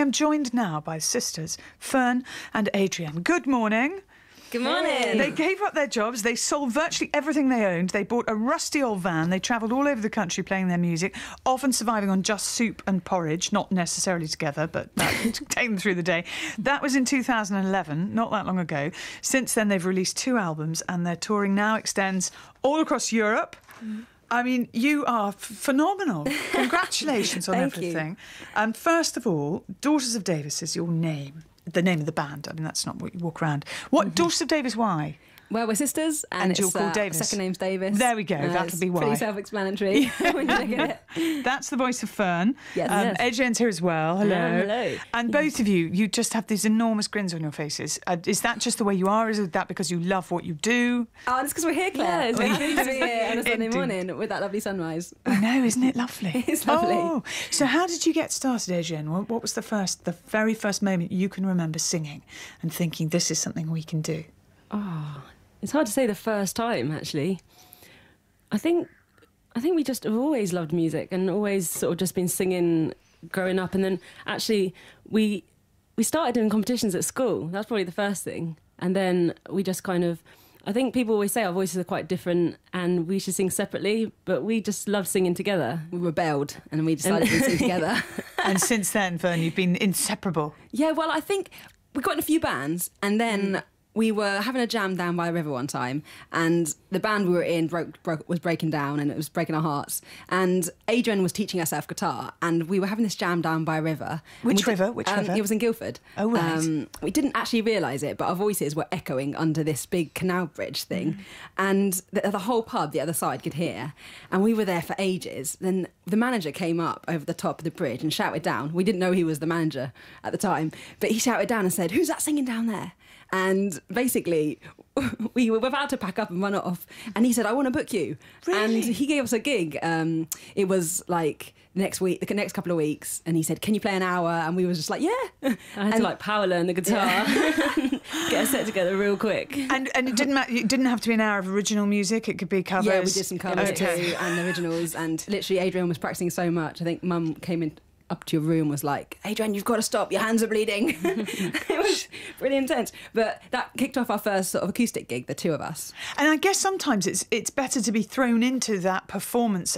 am joined now by sisters Fern and Adrienne. Good morning. Good morning. They gave up their jobs. They sold virtually everything they owned. They bought a rusty old van. They travelled all over the country playing their music, often surviving on just soup and porridge, not necessarily together, but take them through the day. That was in 2011, not that long ago. Since then, they've released 2 albums, and their touring now extends all across Europe. I mean, you are phenomenal. Congratulations on everything. And first of all, Daughters of Davis is your name. The name of the band. I mean, that's not what you walk around. What, Daughters of Davis, why? Well, we're sisters, and you're called Davis. Second name's Davis. There we go. That'll be why. Pretty self-explanatory when you look at it. That's the voice of Fern. Yes. Adrienne's here as well. Hello. Hello. And both of you, you just have these enormous grins on your faces. Is that just the way you are? Is it that because you love what you do? Oh, it's because we're here, Claire. It's happy to be here on a Sunday morning with that lovely sunrise. I know, isn't it lovely? It's lovely. Oh, so how did you get started, Adrienne? What was the very first moment you can remember singing and thinking, this is something we can do? Oh, it's hard to say the first time, actually. I think we just have always loved music and always sort of just been singing growing up. And then actually we started doing competitions at school. That's probably the first thing. And then we just kind of, I think people always say our voices are quite different and we should sing separately, but we just love singing together. We rebelled and we decided to sing together. And since then, Fern, you've been inseparable. Yeah, well, I think we got in a few bands and then we were having a jam down by a river one time, and the band we were in was breaking down, and it was breaking our hearts. And Adrienne was teaching herself guitar, and we were having this jam down by a river. Which river? Which river? It was in Guildford. Oh, right. We didn't actually realise it, but our voices were echoing under this big canal bridge thing. And the whole pub, the other side, could hear. And we were there for ages. Then the manager came up over the top of the bridge and shouted down. We didn't know he was the manager at the time, but he shouted down and said, "Who's that singing down there?" And basically, we were about to pack up and run off. And he said, "I want to book you." Really? And he gave us a gig. It was like next couple of weeks. And he said, "Can you play an hour?" And we were just like, "Yeah." I had to like power learn the guitar, get a set together real quick. And it didn't matter. It didn't have to be an hour of original music. It could be covers. Yeah, we did some covers too and originals. And literally, Adrienne was practicing so much. I think Mum came in up to your room, was like, "Adrienne, you've got to stop, your hands are bleeding." It was really intense, but that kicked off our first sort of acoustic gig, the two of us. And I guess sometimes it's better to be thrown into that performance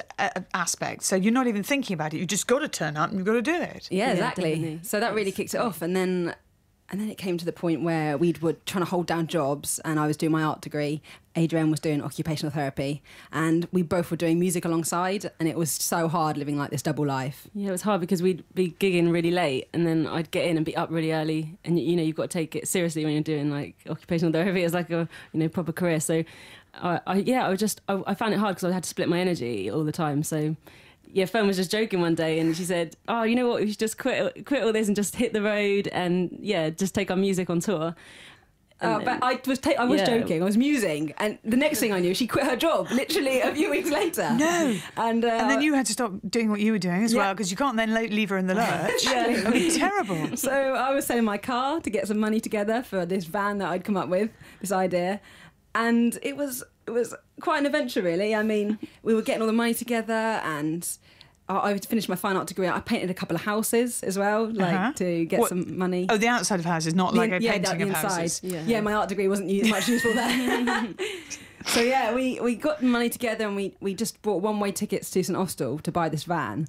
aspect, so you're not even thinking about it, you just got to turn up and you've got to do it. Yeah, exactly. Definitely. So that really kicked it off, and then it came to the point where we were trying to hold down jobs, and I was doing my art degree, Adrienne was doing occupational therapy, and we both were doing music alongside, and it was so hard living like this double life. Yeah, it was hard because we'd be gigging really late and then I'd get in and be up really early, and you know, you've got to take it seriously when you're doing like occupational therapy as like a, you know, proper career. So I found it hard because I had to split my energy all the time. So yeah, Fern was just joking one day and she said, "Oh, you know what, we should just quit all this and just hit the road and yeah, just take our music on tour." But I was joking, I was musing, and the next thing I knew, she quit her job literally a few weeks later. No. And then you had to stop doing what you were doing as well, because you can't then leave her in the lurch. Yeah. It would be terrible. So I was selling my car to get some money together for this van that I'd come up with, this idea. And it was quite an adventure, really. I mean, we were getting all the money together, and I finished my fine art degree. I painted a couple of houses as well, to get some money. Oh, the outside of houses, not like a painting of houses. Yeah, my art degree wasn't much useful there. So yeah, we got money together and we just bought one-way tickets to St Austell to buy this van.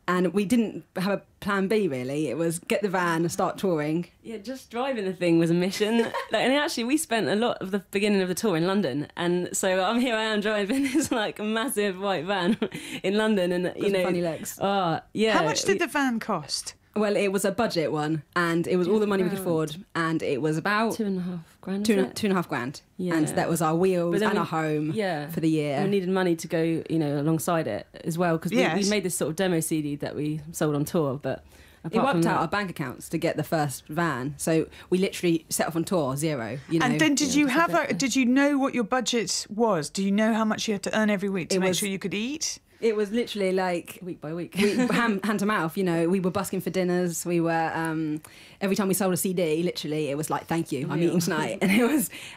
And we didn't have a plan B, really. It was get the van and start touring. Yeah, just driving the thing was a mission. And actually, we spent a lot of the beginning of the tour in London. And so I am driving this like massive white van in London. And, you know, funny legs. Oh, yeah. How much did the van cost? Well, it was a budget one, and it was all the money we could afford, and it was about £2.5 grand. $2.5 grand. Yeah. And that was our wheels and our home for the year. And we needed money to go, you know, alongside it as well, because we made this sort of demo CD that we sold on tour, but it wiped out our bank accounts to get the first van, so we literally set off on tour zero. You know. And then did you know what your budget was? Do you know how much you had to earn every week to make sure you could eat? It was literally like week by week, hand to mouth. You know, we were busking for dinners. We were every time we sold a CD, literally, it was like, "Thank you, I'm eating tonight."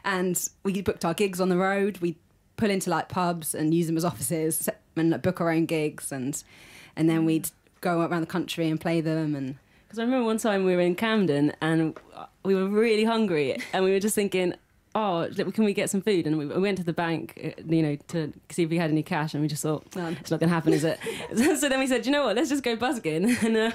And we booked our gigs on the road. We pull into like pubs and use them as offices and book our own gigs, and then we'd go around the country and play them and Because I remember one time we were in Camden and we were really hungry and we were just thinking, oh, can we get some food? And we went to the bank, to see if we had any cash, and we just thought, it's not going to happen, is it? So then we said, you know what, let's just go busking. And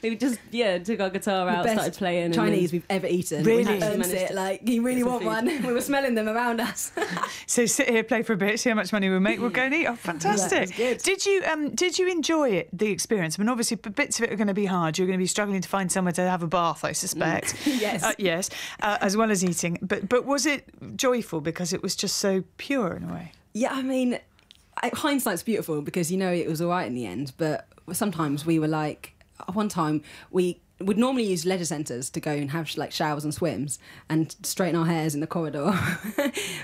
we just, took our guitar out, started playing. Chinese we've ever eaten. Really? We earned it. Like, you really want one? We were smelling them around us. So sit here, play for a bit, see how much money we'll make, we'll go and eat. Oh, fantastic. Yeah, that was good. Did you enjoy it, the experience? I mean, obviously, bits of it are going to be hard. You're going to be struggling to find somewhere to have a bath, I suspect. Yes. Yes, as well as eating. But was it joyful because it was just so pure in a way? Yeah, I mean, hindsight's beautiful because it was all right in the end, but sometimes we were like, one time we would normally use leisure centres to go and have like showers and swims and straighten our hairs in the corridor.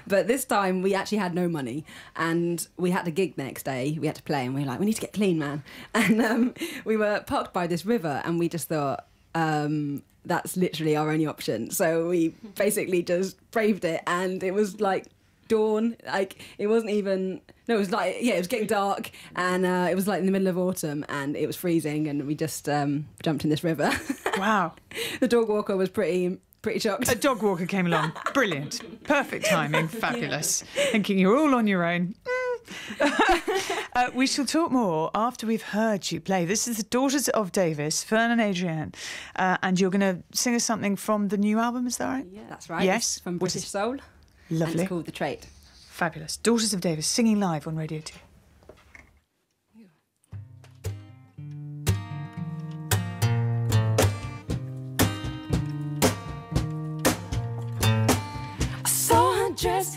But this time we actually had no money and we had a gig the next day. We had to play and we were like, we need to get clean, man. And we were parked by this river and we just thought, that's literally our only option. So we basically just braved it, and it was like dawn. Like, it wasn't even... No, it was like, it was getting dark, and it was like in the middle of autumn, and it was freezing, and we just jumped in this river. Wow. The dog walker was pretty shocked. A dog walker came along. Brilliant. Perfect timing. Fabulous. Thinking you're all on your own. We shall talk more after we've heard you play. This is the Daughters of Davis, Fern and Adrienne, and you're going to sing us something from the new album, is that right? Yeah, that's right. Yes. It's from British Soul. Lovely. And it's called The Trait. Fabulous. Daughters of Davis, singing live on Radio 2.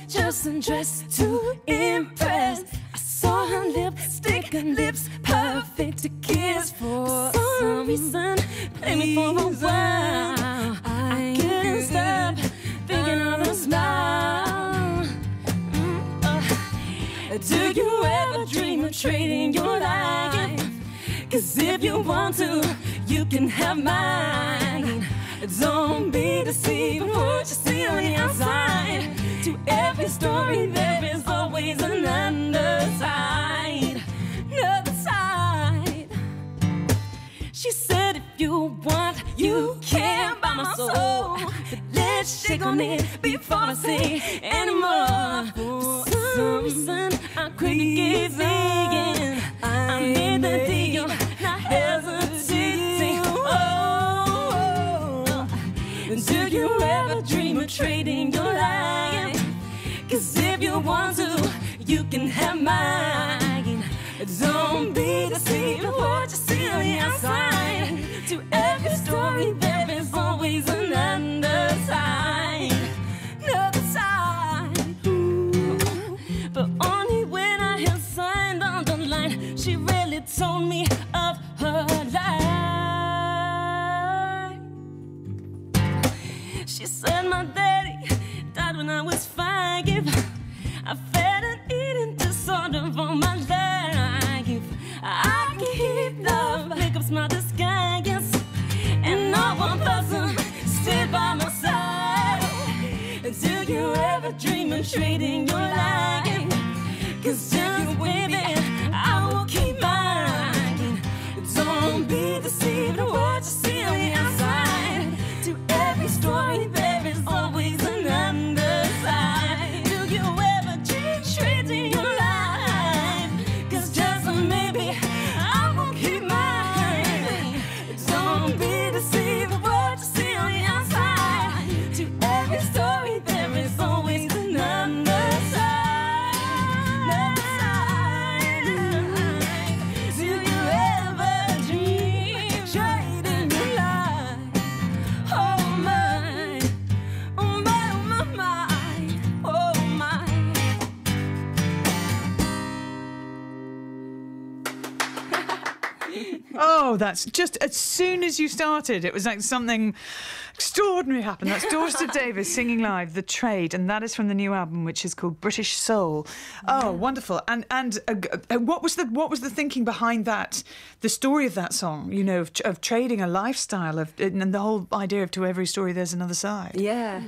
Just undressed to impress. I saw her lipstick and lips perfect to kiss. For some reason, play me for a while. I can't stop thinking of a smile. Do you ever dream of trading your life? 'Cause if you want to, you can have mine. Don't be deceived by what you see on the outside. To every story there is always an underside. Another side. She said if you want, you can buy my soul. But let's shake on it before I say anymore. For some reason I couldn't get vegan. I made the deal, not hesitating. Do you ever dream of trading your life? 'Cause if you want to, you can have mine. Don't be deceived by what you see on the outside. To every story there is always an underside. Another side. Ooh. But only when I had signed on the line, she really told me of her life. She said my daddy died when I was 5. I fed an eating disorder for my life. I can keep love, make up my disguise, and not one person stood by my side. Do you ever dream of trading your life? 'Cause just with it, I will keep mine. Don't be deceived by what you see on the outside. To every story there is always an underside. Do you ever dream trading your life? 'Cause just maybe I won't keep mine. Don't be deceived by what you see on the outside. To every story there is always an underside. Do you ever dream trading your life? Oh my, oh my, oh my, my, oh my. Oh, that's just as soon as you started, it was like something extraordinary happened. That's Daughters of Davis singing live, The Trade, and that is from the new album, which is called British Soul. Oh, wonderful! And what was the thinking behind that? The story of that song, of trading a lifestyle, and the whole idea of to every story there's another side. Yeah.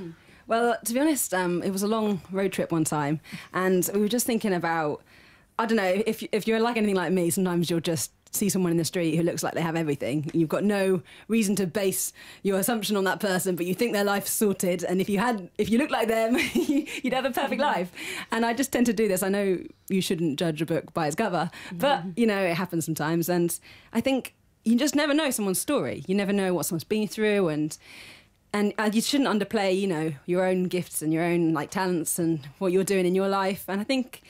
Well, to be honest, it was a long road trip one time, and we were just thinking about, I don't know, if you're like anything like me, sometimes you'll just see someone in the street who looks like they have everything. You've got no reason to base your assumption on that person, but you think their life's sorted. And if you look like them, you'd have a perfect life. And I just tend to do this. I know you shouldn't judge a book by its cover, but, you know, it happens sometimes. And I think you just never know someone's story. You never know what someone's been through, and you shouldn't underplay, you know, your own gifts and your own like talents and what you're doing in your life. And I think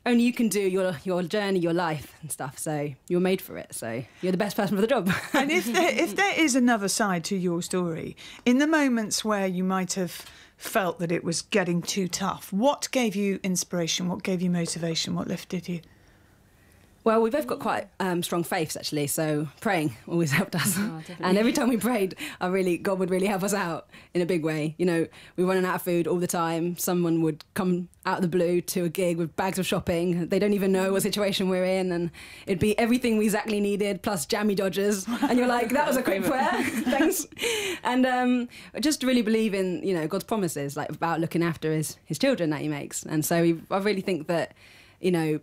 only you can do your journey, your life and stuff. So you're made for it. So you're the best person for the job. And if there is another side to your story, in the moments where you might have felt that it was getting too tough, what gave you inspiration? What gave you motivation? What lifted you? Well, we both got quite strong faiths, actually, so praying always helped us. And every time we prayed, God would really help us out in a big way. You know, we were running out of food all the time. Someone would come out of the blue to a gig with bags of shopping. They don't even know what situation we're in, and it'd be everything we exactly needed, plus jammy dodgers. And you're like, that was a quick prayer, thanks. And just really believe in, you know, God's promises, like about looking after his children that he makes. And so I really think that, you know,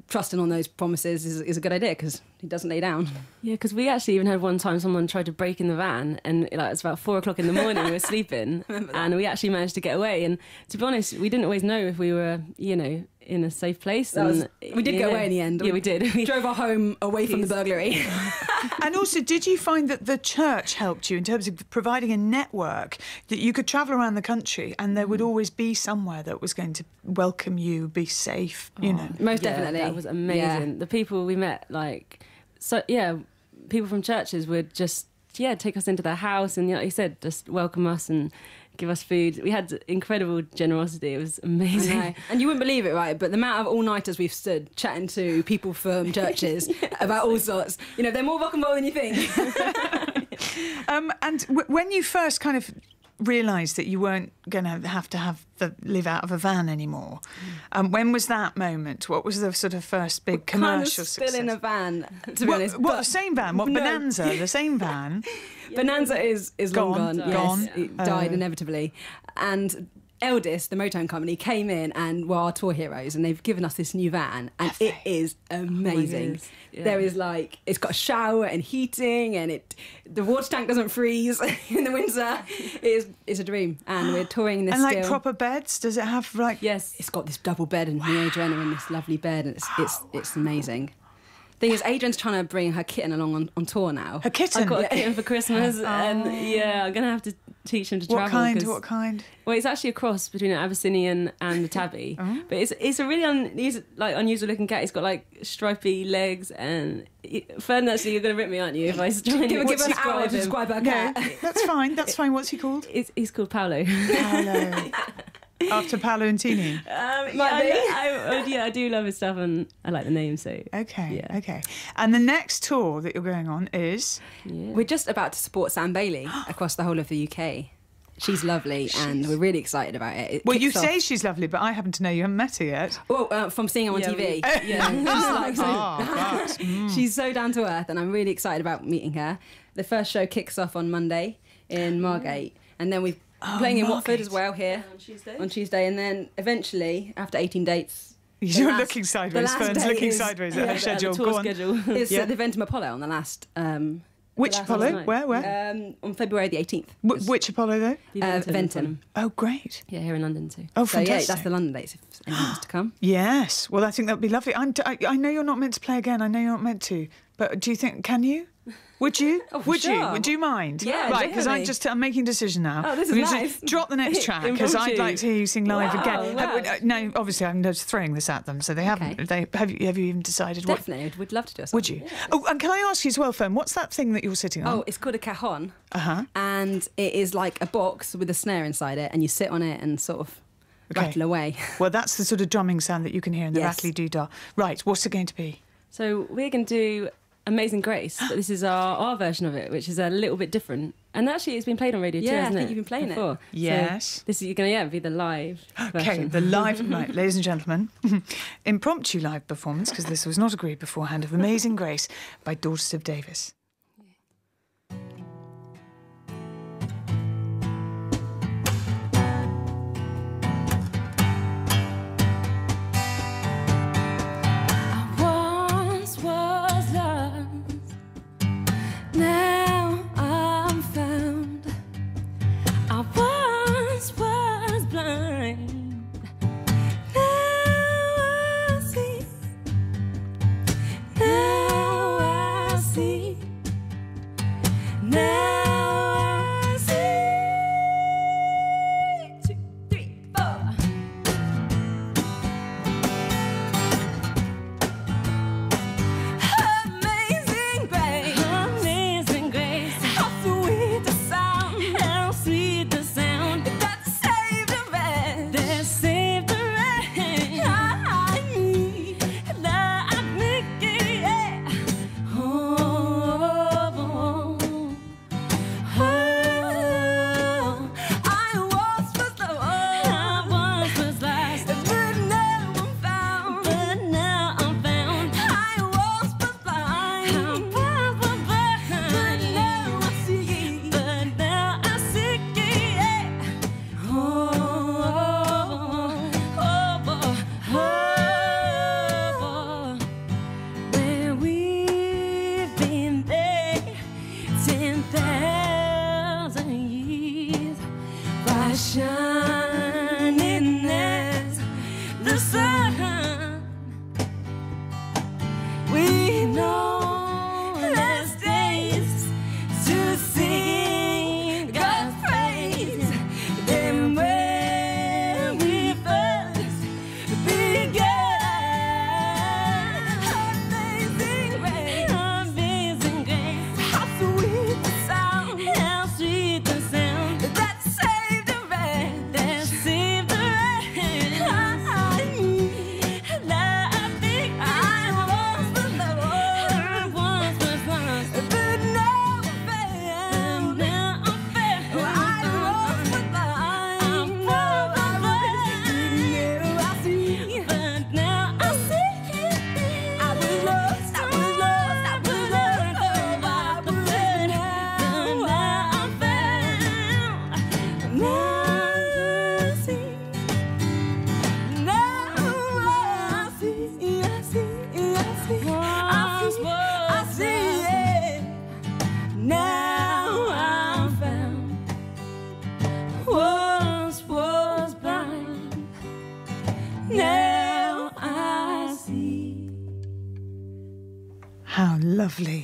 trusting on those promises is a good idea, because he doesn't lay down. Yeah, because we actually even had one time someone tried to break in the van, and like, it was about 4 o'clock in the morning, we were sleeping, and we actually managed to get away. And to be honest, we didn't always know if we were, you know, in a safe place. We did get away in the end. Yeah, we did. We drove our home away from the burglary. And also, did you find that the church helped you in terms of providing a network that you could travel around the country and there would always be somewhere that was going to welcome you, be safe, you know? Most definitely. That was amazing. Yeah. The people we met, like, so yeah, people from churches would just, take us into their house and, like you said, just welcome us and give us food. We had incredible generosity. It was amazing. And you wouldn't believe it, right? But the amount of all-nighters we've stood chatting to people from churches about all sorts, you know, they're more rock and roll than you think. And when you first kind of realised that you weren't going to live out of a van anymore, when was that moment? What was the sort of first big commercial success? Still in a van, to be honest. What, the same van? What, Bonanza? The same van? Bonanza is long gone. Gone. Yes, it died inevitably. And Eldest, the Motown company, came in and were our tour heroes, and they've given us this new van, and it is amazing. There is like, it's got a shower and heating, and the water tank doesn't freeze in the winter. It's a dream, and we're touring this. And like still. proper beds? Does it have like? Yes, it's got this double bed, and me and Adrian are in this lovely bed, and it's amazing. Thing is, Adrian's trying to bring her kitten along on tour now. Her kitten? I got a kitten for Christmas, and I'm going to have to teach him to travel. What kind? Well, it's actually a cross between an Abyssinian and a tabby. But it's a really unusual looking cat. He's got like stripy legs, and Fern, actually, you're going to rip me, aren't you, if I try and give an hour to describe our cat. Yeah, that's fine. What's he called? He's called Paolo. Paolo. After Paolo and Tini? I do love his stuff, and I like the name, so... Okay. And the next tour that you're going on is? Yeah. We're just about to support Sam Bailey across the whole of the UK. She's lovely, and we're really excited about it. You say she's lovely, but I happen to know you haven't met her yet. Well, from seeing her on TV. She's so down to earth, and I'm really excited about meeting her. The first show kicks off on Monday in Margate, and then we've playing in Watford as well here on Tuesday, and then eventually after 18 dates. You're looking sideways. Fern's looking sideways at her schedule. Go on. It's at the Ventum Apollo on the last. Which Apollo? Where? On February the 18th. Which Apollo though? Ventum. Oh, great. Yeah, here in London too. Oh, fantastic. That's the London dates if anyone wants to come. Yes. Well, I think that would be lovely. I know you're not meant to play again. I know you're not meant to. But do you think? Can you? Would you? Would you? Would you mind? Yeah, right, because I'm making a decision now. Oh, this is nice. Drop the next track, because I'd like to hear you sing live again. Wow. No, obviously I'm just throwing this at them, so they haven't. Okay. Have you even decided? Definitely, we'd love to do a song. Would you? Yeah. Oh, and can I ask you as well, Fern? What's that thing that you're sitting on? Oh, it's called a cajon. And it is like a box with a snare inside it, and you sit on it and sort of rattle away. Well, that's the sort of drumming sound that you can hear in the rattly doodah. Right, what's it going to be? So we're going to do Amazing Grace, but this is our version of it, which is a little bit different. And actually, it's been played on radio too, hasn't it? I think you've been playing before. it. Yes. So this is going to be the live version. Okay, the live, right, ladies and gentlemen, impromptu live performance, because this was not agreed beforehand, of Amazing Grace by Daughters of Davis. I once was lost. shining as the sun. We know less days to sing God's praise than when we first began. Amazing grace, amazing grace, how sweet the sound, how sweet the sound that saved a wretch, that saved a wretch.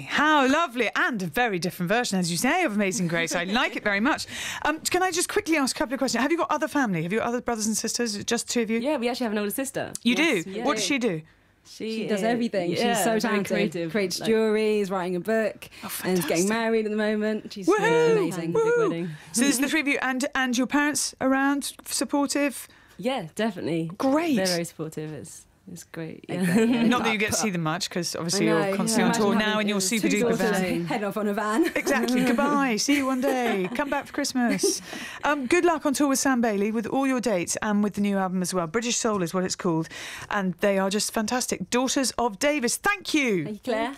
How lovely, and a very different version, as you say, of Amazing Grace. I like it very much. Can I just quickly ask a couple of questions? Have you got other family? Have you got other brothers and sisters? Just two of you? Yeah, we actually have an older sister. You do? Yeah. What does she do? She does everything. Yeah, She's so very talented. creative. Creates jewellery, is writing a book, and is getting married at the moment. She's amazing. Big wedding. So there's the three of you, and your parents around, supportive? Yeah, definitely. Great. They're very supportive. It's great. Yeah. Not that you get to see them much, because obviously you're constantly on Imagine tour now having in your super two duper daughters van. head off on a van. Exactly. Goodbye. See you one day. Come back for Christmas. Good luck on tour with Sam Bailey, with all your dates, and with the new album as well. British Soul is what it's called, and they are just fantastic. Daughters of Davis. Thank you. Thank you, Claire.